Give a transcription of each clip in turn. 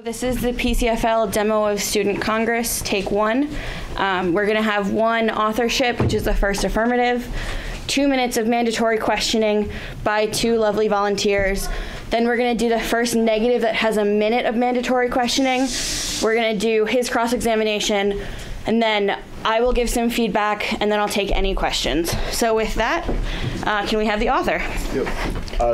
This is the PCFL demo of Student Congress, take one. We're going to have one authorship, which is the first affirmative, 2 minutes of mandatory questioning by two lovely volunteers. Then we're going to do the first negative that has a minute of mandatory questioning. We're going to do his cross-examination, and then I will give some feedback, and then I'll take any questions. So with that, can we have the author? Yep.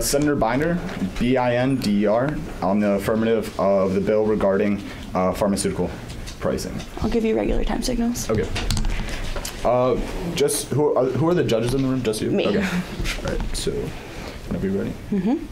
Senator Binder, B-I-N-D-E-R, on the affirmative of the bill regarding pharmaceutical pricing. I'll give you regular time signals. Okay. Just who are the judges in the room? Just you? Me. Okay. All right. So, whenever you're ready. Mm-hmm.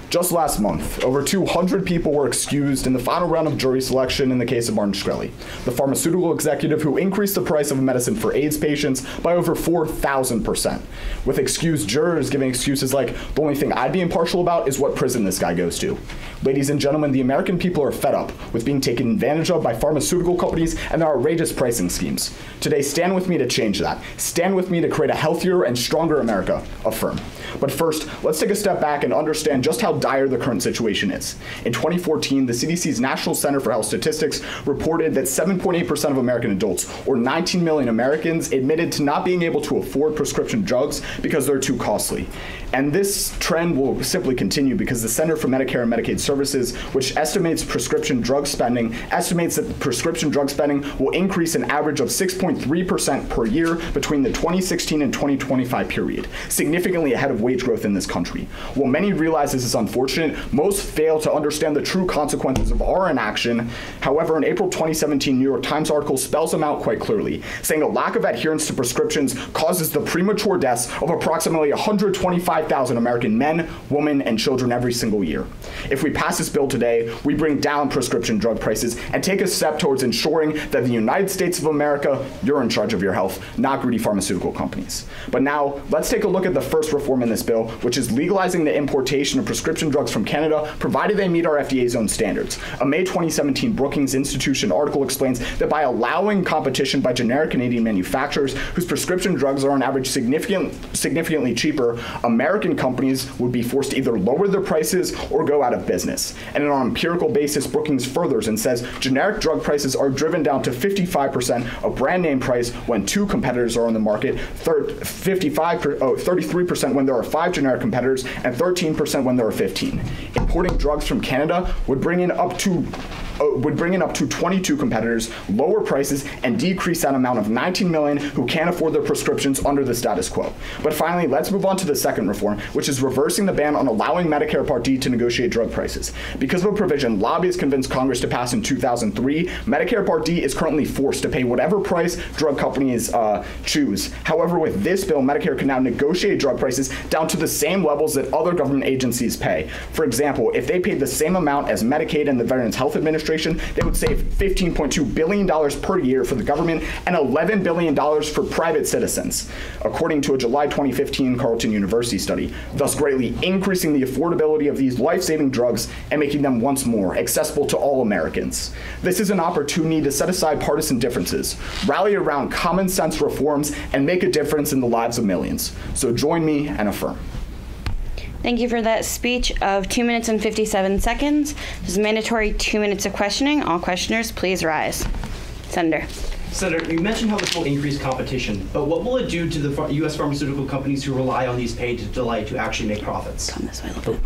Just last month, over 200 people were excused in the final round of jury selection in the case of Martin Shkreli, the pharmaceutical executive who increased the price of a medicine for AIDS patients by over 4,000%. With excused jurors giving excuses like, the only thing I'd be impartial about is what prison this guy goes to. Ladies and gentlemen, the American people are fed up with being taken advantage of by pharmaceutical companies and their outrageous pricing schemes. Today, stand with me to change that. Stand with me to create a healthier and stronger America. Affirm. But first, let's take a step back and understand just how dire the current situation is. In 2014, the CDC's National Center for Health Statistics reported that 7.8% of American adults, or 19 million Americans, admitted to not being able to afford prescription drugs because they're too costly. And this trend will simply continue because the Center for Medicare and Medicaid Services, which estimates prescription drug spending, estimates that prescription drug spending will increase an average of 6.3% per year between the 2016 and 2025 period, significantly ahead of wage growth in this country. While many realize this is unfortunate, most fail to understand the true consequences of our inaction. However, an April 2017 New York Times article spells them out quite clearly, saying a lack of adherence to prescriptions causes the premature deaths of approximately 125,000 American men, women, and children every single year. If we pass this bill today, we bring down prescription drug prices and take a step towards ensuring that the United States of America, you're in charge of your health, not greedy pharmaceutical companies. But now, let's take a look at the first reform in this bill, which is legalizing the importation of prescription drugs from Canada, provided they meet our FDA's own standards. A May 2017 Brookings Institution article explains that by allowing competition by generic Canadian manufacturers whose prescription drugs are on average significantly cheaper, American companies would be forced to either lower their prices or go out of business. And on an empirical basis, Brookings furthers and says generic drug prices are driven down to 55% of brand name price when two competitors are on the market, 33% when there are 5 generic competitors, and 13% when there are 15. Importing drugs from Canada would bring in up to 22 competitors, lower prices, and decrease that amount of 19 million who can't afford their prescriptions under the status quo. But finally, let's move on to the second reform, which is reversing the ban on allowing Medicare Part D to negotiate drug prices. Because of a provision lobbyists convinced Congress to pass in 2003, Medicare Part D is currently forced to pay whatever price drug companies choose. However, with this bill, Medicare can now negotiate drug prices down to the same levels that other government agencies pay. For example, if they paid the same amount as Medicaid and the Veterans Health Administration, they would save $15.2 billion per year for the government and $11 billion for private citizens, according to a July 2015 Carleton University study, thus greatly increasing the affordability of these life-saving drugs and making them once more accessible to all Americans. This is an opportunity to set aside partisan differences, rally around common sense reforms, and make a difference in the lives of millions. So join me and affirm. Thank you for that speech of 2 minutes and 57 seconds. This is mandatory 2 minutes of questioning. All questioners, please rise. Senator. Senator, you mentioned how this will increase competition, but what will it do to the U.S. pharmaceutical companies who rely on these pay to delay to actually make profits? Come this way a little bit.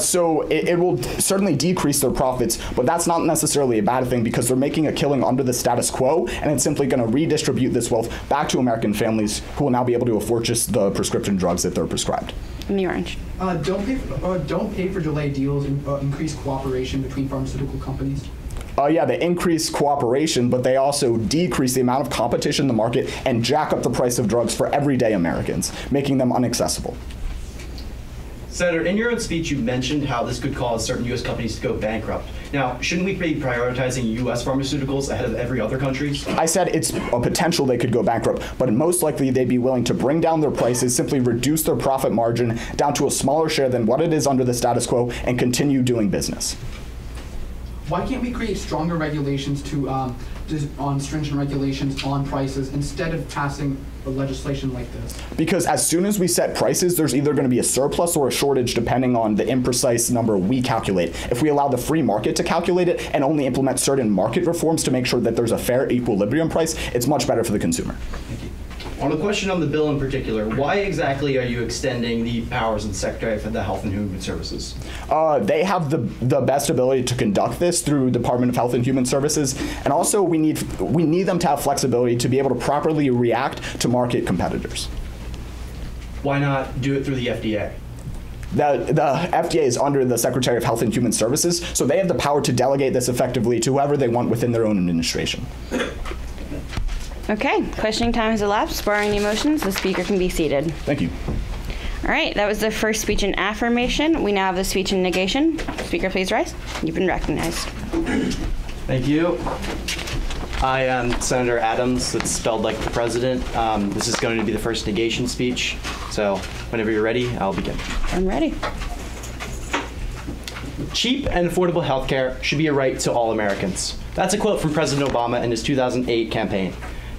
So it will certainly decrease their profits, but that's not necessarily a bad thing because they're making a killing under the status quo, and it's simply going to redistribute this wealth back to American families who will now be able to afford just the prescription drugs that they're prescribed. In the orange. Don't pay for delayed deals and increase cooperation between pharmaceutical companies. Yeah, they increase cooperation, but they also decrease the amount of competition in the market and jack up the price of drugs for everyday Americans, making them inaccessible. Senator, in your own speech, you mentioned how this could cause certain U.S. companies to go bankrupt. Now, shouldn't we be prioritizing U.S. pharmaceuticals ahead of every other country? I said it's a potential they could go bankrupt, but most likely they'd be willing to bring down their prices, simply reduce their profit margin down to a smaller share than what it is under the status quo, and continue doing business. Why can't we create stronger regulations on stringent regulations on prices instead of passing legislation like this? Because as soon as we set prices, there's either going to be a surplus or a shortage depending on the imprecise number we calculate. If we allow the free market to calculate it and only implement certain market reforms to make sure that there's a fair equilibrium price, it's much better for the consumer. Thank you. On a question on the bill in particular, why exactly are you extending the powers of the Secretary of the Health and Human Services? They have the best ability to conduct this through Department of Health and Human Services, and also we need them to have flexibility to be able to properly react to market competitors. Why not do it through the FDA? The FDA is under the Secretary of Health and Human Services, so they have the power to delegate this effectively to whoever they want within their own administration. Okay, questioning time has elapsed. Barring any motions, the speaker can be seated. Thank you. All right, that was the first speech in affirmation. We now have the speech in negation. Speaker, please rise. You've been recognized. Thank you. I am Senator Adams. It's spelled like the president. This is going to be the first negation speech. So whenever you're ready, I'll begin. I'm ready. Cheap and affordable health care should be a right to all Americans. That's a quote from President Obama in his 2008 campaign.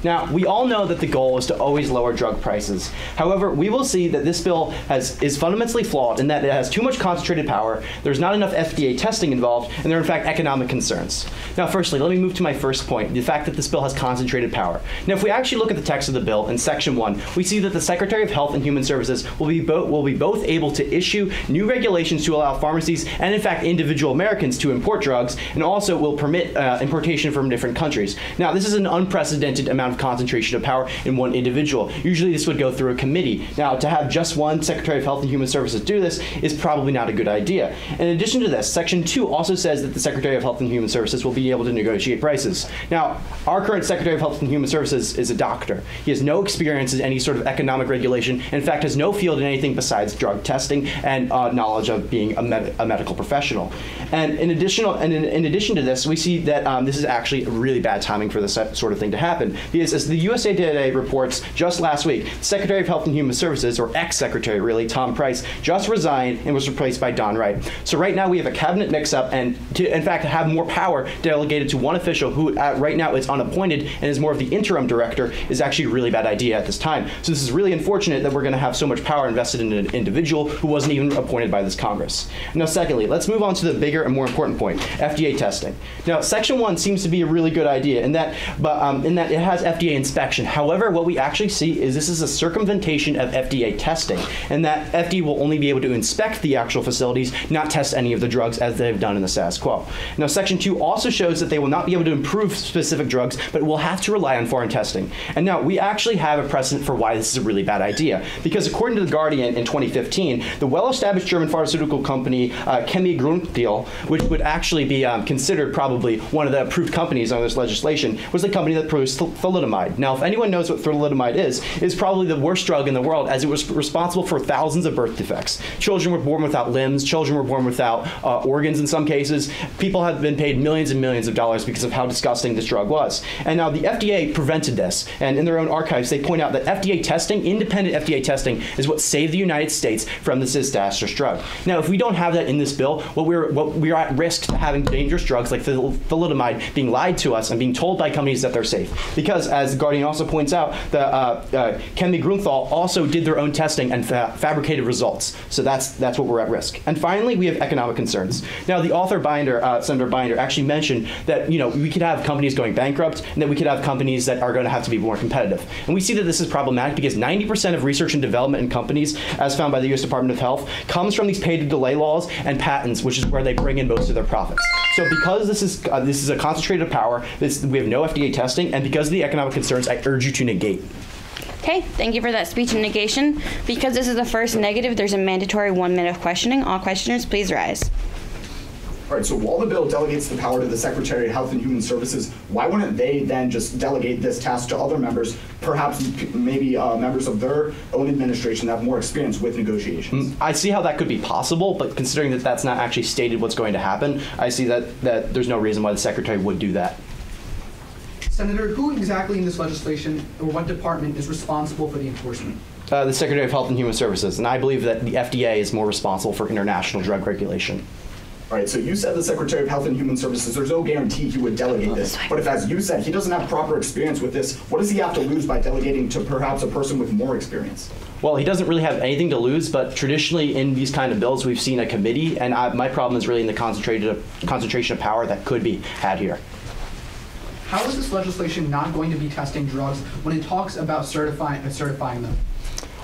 Now, we all know that the goal is to always lower drug prices. However, we will see that this bill is fundamentally flawed in that it has too much concentrated power, there's not enough FDA testing involved, and there are in fact economic concerns. Now, firstly, let me move to my first point, the fact that this bill has concentrated power. Now, if we actually look at the text of the bill in Section 1, we see that the Secretary of Health and Human Services will be both able to issue new regulations to allow pharmacies and in fact individual Americans to import drugs, and also will permit importation from different countries. Now, this is an unprecedented amount of concentration of power in one individual. Usually this would go through a committee. Now, to have just one Secretary of Health and Human Services do this is probably not a good idea. In addition to this, Section 2 also says that the Secretary of Health and Human Services will be able to negotiate prices. Now, our current Secretary of Health and Human Services is a doctor. He has no experience in any sort of economic regulation, and in fact has no field in anything besides drug testing and knowledge of being a medical professional. And in addition to this, we see that this is actually really bad timing for this sort of thing to happen, because as the USA Today reports just last week, Secretary of Health and Human Services, or ex-secretary really, Tom Price, just resigned and was replaced by Don Wright. So right now we have a cabinet mix-up, and to in fact have more power delegated to one official who right now is unappointed and is more of the interim director is actually a really bad idea at this time. So this is really unfortunate that we're going to have so much power invested in an individual who wasn't even appointed by this Congress. Now secondly, let's move on to the bigger and more important point, FDA testing. Now Section 1 seems to be a really good idea in that it has FDA inspection. However, what we actually see is this is a circumvention of FDA testing, and that FDA will only be able to inspect the actual facilities, not test any of the drugs as they've done in the status quo. Now, Section 2 also shows that they will not be able to improve specific drugs, but will have to rely on foreign testing. And now, we actually have a precedent for why this is a really bad idea, because according to The Guardian in 2015, the well-established German pharmaceutical company Chemie Grünenthal, which would actually be considered probably one of the approved companies under this legislation, was the company that produced thalidomide. Now, if anyone knows what thalidomide is probably the worst drug in the world, as it was responsible for thousands of birth defects. Children were born without limbs, children were born without organs in some cases. People have been paid millions and millions of dollars because of how disgusting this drug was. And now the FDA prevented this, and in their own archives they point out that FDA testing, independent FDA testing, is what saved the United States from this disastrous drug. Now, if we don't have that in this bill, we're at risk to having dangerous drugs like thalidomide being lied to us and being told by companies that they're safe. Because, as The Guardian also points out, the Chemie Grünenthal also did their own testing and fabricated results. So that's what we're at risk. And finally, we have economic concerns. Now, the author Senator Binder, actually mentioned that we could have companies going bankrupt, and that we could have companies that are going to have to be more competitive. And we see that this is problematic because 90% of research and development in companies, as found by the U.S. Department of Health, comes from these pay-to-delay laws and patents, which is where they bring in most of their profits. So because this is a concentrated power, we have no FDA testing, and because of the economic concerns, I urge you to negate. Okay, thank you for that speech in negation. Because this is the first negative, there's a mandatory 1 minute of questioning. All questioners, please rise. All right, so while the bill delegates the power to the Secretary of Health and Human Services, why wouldn't they then just delegate this task to other members, perhaps maybe members of their own administration that have more experience with negotiations? I see how that could be possible, but considering that that's not actually stated what's going to happen, I see that there's no reason why the Secretary would do that. Senator, who exactly in this legislation or what department is responsible for the enforcement? The Secretary of Health and Human Services, and I believe that the FDA is more responsible for international drug regulation. All right, so you said the Secretary of Health and Human Services, there's no guarantee he would delegate this. But if, as you said, he doesn't have proper experience with this, what does he have to lose by delegating to perhaps a person with more experience? Well, he doesn't really have anything to lose, but traditionally in these kind of bills, we've seen a committee, and my problem is really in the concentration of power that could be had here. How is this legislation not going to be testing drugs when it talks about certifying them?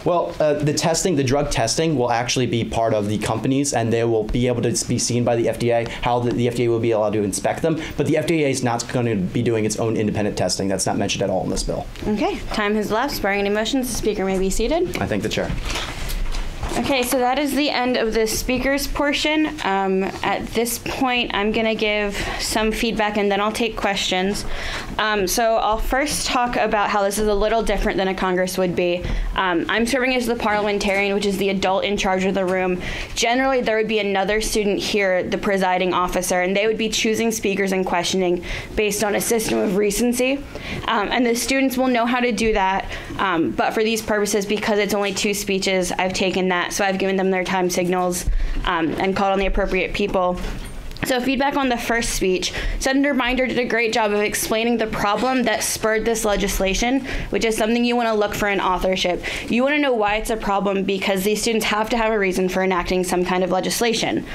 Well, the drug testing will actually be part of the companies, and they will be able to be seen by the FDA, how the FDA will be allowed to inspect them. But the FDA is not going to be doing its own independent testing. That's not mentioned at all in this bill. Okay, time has elapsed. Barring any motions, the speaker may be seated. I thank the chair. Okay, so that is the end of the speakers portion. At this point, I'm going to give some feedback and then I'll take questions. So I'll first talk about how this is a little different than a Congress would be. I'm serving as the parliamentarian, which is the adult in charge of the room. Generally, there would be another student here, the presiding officer, and they would be choosing speakers and questioning based on a system of recency. And the students will know how to do that, but for these purposes, because it's only 2 speeches, I've taken that. So I've given them their time signals and called on the appropriate people. So feedback on the first speech. Senator Binder did a great job of explaining the problem that spurred this legislation, which is something you want to look for in authorship. You want to know why it's a problem because these students have to have a reason for enacting some kind of legislation.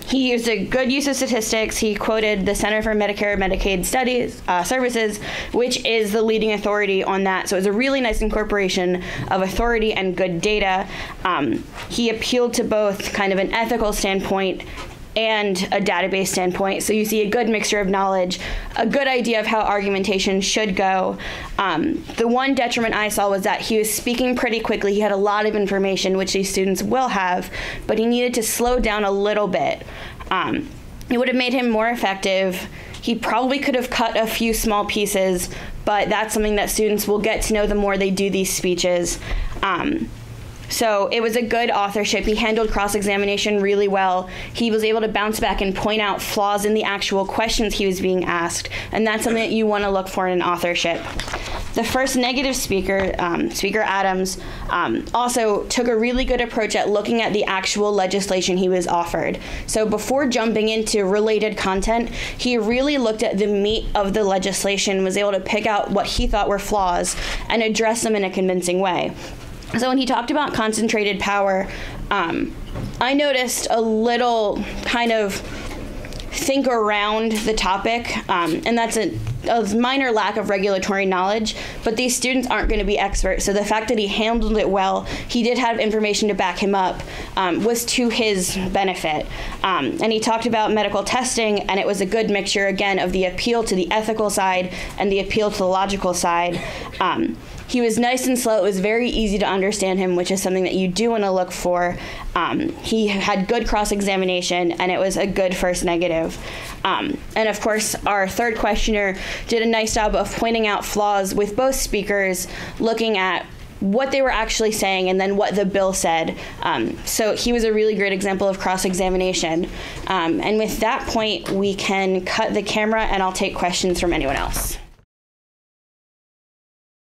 He used a good use of statistics. He quoted the Center for Medicare and Medicaid Studies Services, which is the leading authority on that. So it was a really nice incorporation of authority and good data. He appealed to both kind of an ethical standpoint and a database standpoint. So you see a good mixture of knowledge, a good idea of how argumentation should go. The one detriment I saw was that he was speaking pretty quickly. He had a lot of information, which these students will have, but he needed to slow down a little bit. It would have made him more effective. He probably could have cut a few small pieces, but that's something that students will get to know the more they do these speeches. So it was a good authorship. He handled cross-examination really well. He was able to bounce back and point out flaws in the actual questions he was being asked, and that's something that you want to look for in an authorship. The first negative speaker, Speaker Adams, also took a really good approach at looking at the actual legislation he was offered. So before jumping into related content, he really looked at the meat of the legislation, was able to pick out what he thought were flaws and address them in a convincing way. So when he talked about concentrated power, I noticed a little kind of think around the topic, and that's a minor lack of regulatory knowledge, but these students aren't going to be experts. So the fact that he handled it well, he did have information to back him up, was to his benefit. And he talked about medical testing, and it was a good mixture, again, of the appeal to the ethical side and the appeal to the logical side. He was nice and slow. It was very easy to understand him, which is something that you do want to look for. He had good cross-examination, and it was a good first negative. And of course, our third questioner did a nice job of pointing out flaws with both speakers, looking at what they were actually saying and then what the bill said. So he was a really great example of cross-examination. And with that point, we can cut the camera, and I'll take questions from anyone else.